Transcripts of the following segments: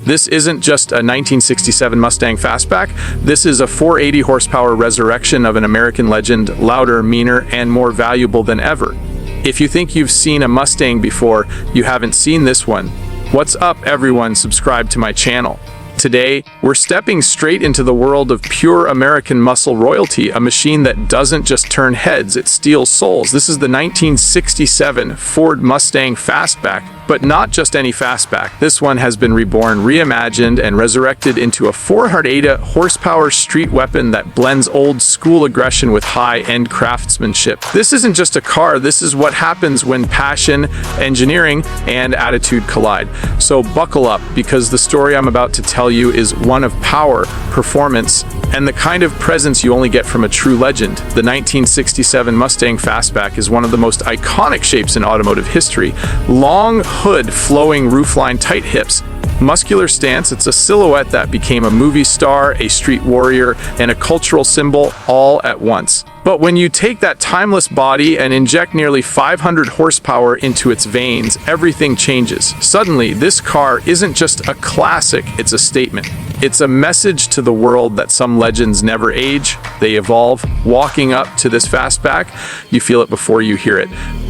This isn't just a 1967 Mustang Fastback. This is a 480 horsepower resurrection of an American legend, louder, meaner, and more valuable than ever. If you think you've seen a Mustang before, you haven't seen this one. What's up, everyone? Subscribe to my channel. Today, we're stepping straight into the world of pure American muscle royalty, a machine that doesn't just turn heads, it steals souls. This is the 1967 Ford Mustang Fastback, but not just any fastback. This one has been reborn, reimagined, and resurrected into a 480 horsepower street weapon that blends old school aggression with high-end craftsmanship. This isn't just a car, this is what happens when passion, engineering, and attitude collide. So buckle up, because the story I'm about to tell you is one of power, performance, and the kind of presence you only get from a true legend. The 1967 Mustang Fastback is one of the most iconic shapes in automotive history. Long hood, flowing roofline, tight hips, muscular stance. It's a silhouette that became a movie star, a street warrior, and a cultural symbol all at once. But when you take that timeless body and inject nearly 500 horsepower into its veins, everything changes. Suddenly, this car isn't just a classic, it's a statement. It's a message to the world that some legends never age, they evolve. Walking up to this fastback, you feel it before you hear it.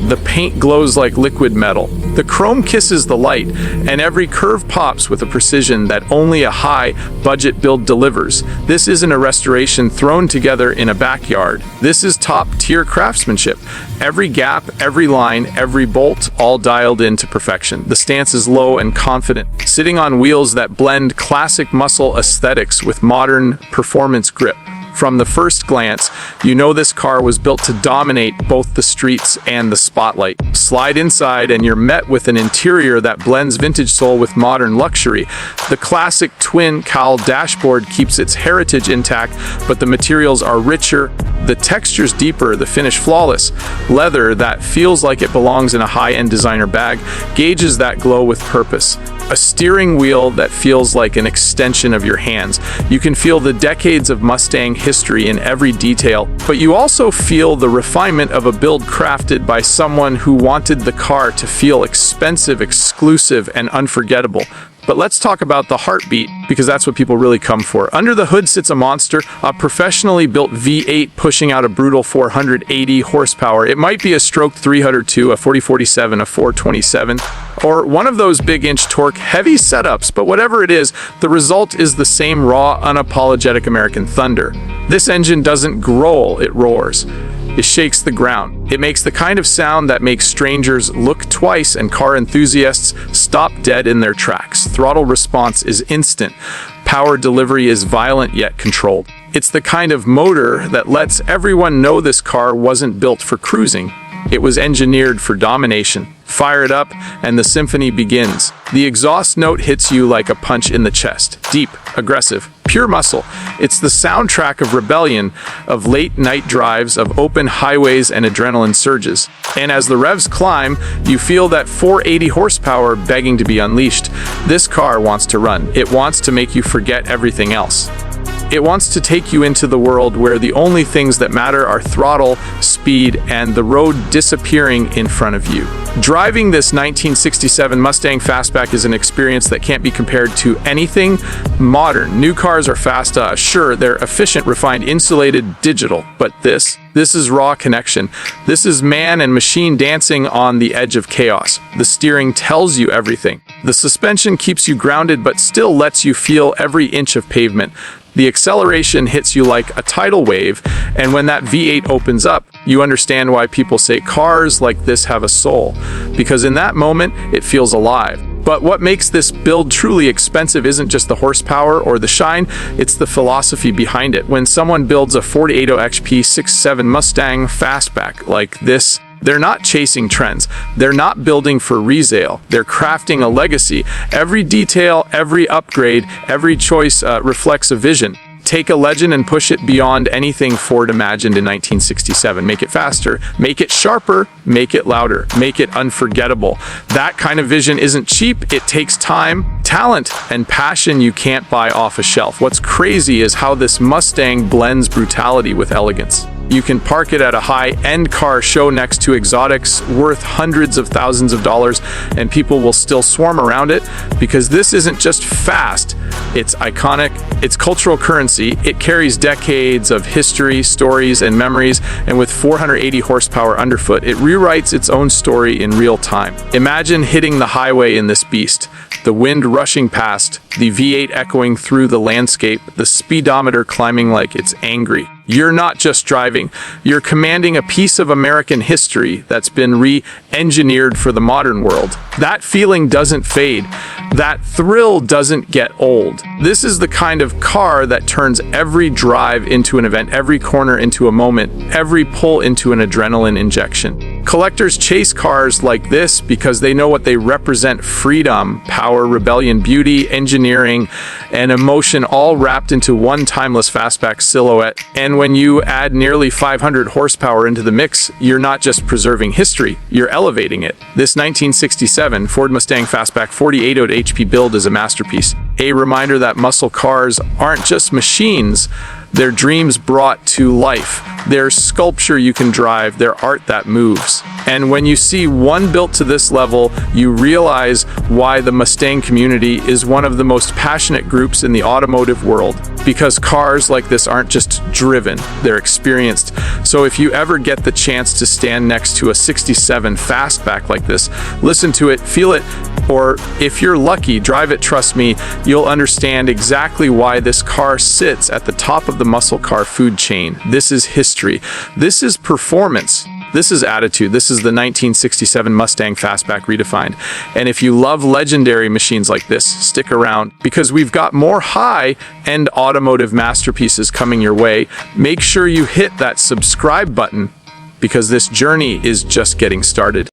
The paint glows like liquid metal. The chrome kisses the light, and every curve pops with a precision that only a high-budget build delivers. This isn't a restoration thrown together in a backyard. This is top-tier craftsmanship. Every gap, every line, every bolt, all dialed in to perfection. The stance is low and confident, sitting on wheels that blend classic muscle aesthetics with modern performance grip. From the first glance, you know this car was built to dominate both the streets and the spotlight. Slide inside and you're met with an interior that blends vintage soul with modern luxury. The classic twin cowl dashboard keeps its heritage intact, but the materials are richer, the texture's deeper, the finish flawless. Leather that feels like it belongs in a high-end designer bag gauges that glow with purpose. A steering wheel that feels like an extension of your hands. You can feel the decades of Mustang history in every detail, but you also feel the refinement of a build crafted by someone who wanted the car to feel expensive, exclusive, and unforgettable. But let's talk about the heartbeat, because that's what people really come for. Under the hood sits a monster, a professionally built V8 pushing out a brutal 480 horsepower. It might be a stroke 302, a 4047, a 427, or one of those big-inch torque heavy setups, but whatever it is, the result is the same raw, unapologetic American thunder. This engine doesn't growl, it roars. It shakes the ground. It makes the kind of sound that makes strangers look twice and car enthusiasts stop dead in their tracks. Throttle response is instant. Power delivery is violent yet controlled. It's the kind of motor that lets everyone know this car wasn't built for cruising. It was engineered for domination. Fire it up, and the symphony begins. The exhaust note hits you like a punch in the chest. Deep, aggressive, pure muscle. It's the soundtrack of rebellion, of late-night drives, of open highways and adrenaline surges. And as the revs climb, you feel that 480 horsepower begging to be unleashed. This car wants to run. It wants to make you forget everything else. It wants to take you into the world where the only things that matter are throttle, speed, and the road disappearing in front of you. Driving this 1967 Mustang Fastback is an experience that can't be compared to anything modern. New cars are fast, sure, they're efficient, refined, insulated, digital, but this is raw connection. This is man and machine dancing on the edge of chaos. The steering tells you everything. The suspension keeps you grounded but still lets you feel every inch of pavement. The acceleration hits you like a tidal wave, and when that V8 opens up, you understand why people say cars like this have a soul, because in that moment, it feels alive. But what makes this build truly expensive isn't just the horsepower or the shine, it's the philosophy behind it. When someone builds a 480 XP 67 Mustang Fastback like this, they're not chasing trends. They're not building for resale. They're crafting a legacy. Every detail, every upgrade, every choice reflects a vision. Take a legend and push it beyond anything Ford imagined in 1967. Make it faster, make it sharper, make it louder, make it unforgettable. That kind of vision isn't cheap. It takes time, talent, and passion you can't buy off a shelf. What's crazy is how this Mustang blends brutality with elegance. You can park it at a high-end car show next to exotics worth hundreds of thousands of dollars, and people will still swarm around it because this isn't just fast, it's iconic, it's cultural currency, it carries decades of history, stories, and memories, and with 480 horsepower underfoot, it rewrites its own story in real time. Imagine hitting the highway in this beast, the wind rushing past, the V8 echoing through the landscape, the speedometer climbing like it's angry. You're not just driving, you're commanding a piece of American history that's been re-engineered for the modern world. That feeling doesn't fade. That thrill doesn't get old. This is the kind of car that turns every drive into an event, every corner into a moment, every pull into an adrenaline injection. Collectors chase cars like this because they know what they represent: freedom, power, rebellion, beauty, engineering, and emotion, all wrapped into one timeless fastback silhouette. And when you add nearly 500 horsepower into the mix, you're not just preserving history, you're elevating it. This 1967 Ford Mustang Fastback 4808 HP build is a masterpiece. A reminder that muscle cars aren't just machines, they're dreams brought to life. They're sculpture you can drive, they're art that moves. And when you see one built to this level, you realize why the Mustang community is one of the most passionate groups in the automotive world. Because cars like this aren't just driven, they're experienced. So if you ever get the chance to stand next to a 67 Fastback like this, listen to it, feel it, or if you're lucky, drive it. Trust me, you'll understand exactly why this car sits at the top of the muscle car food chain. This is history. This is performance. This is attitude. This is the 1967 Mustang Fastback redefined. And if you love legendary machines like this, stick around because we've got more high-end automotive masterpieces coming your way. Make sure you hit that subscribe button because this journey is just getting started.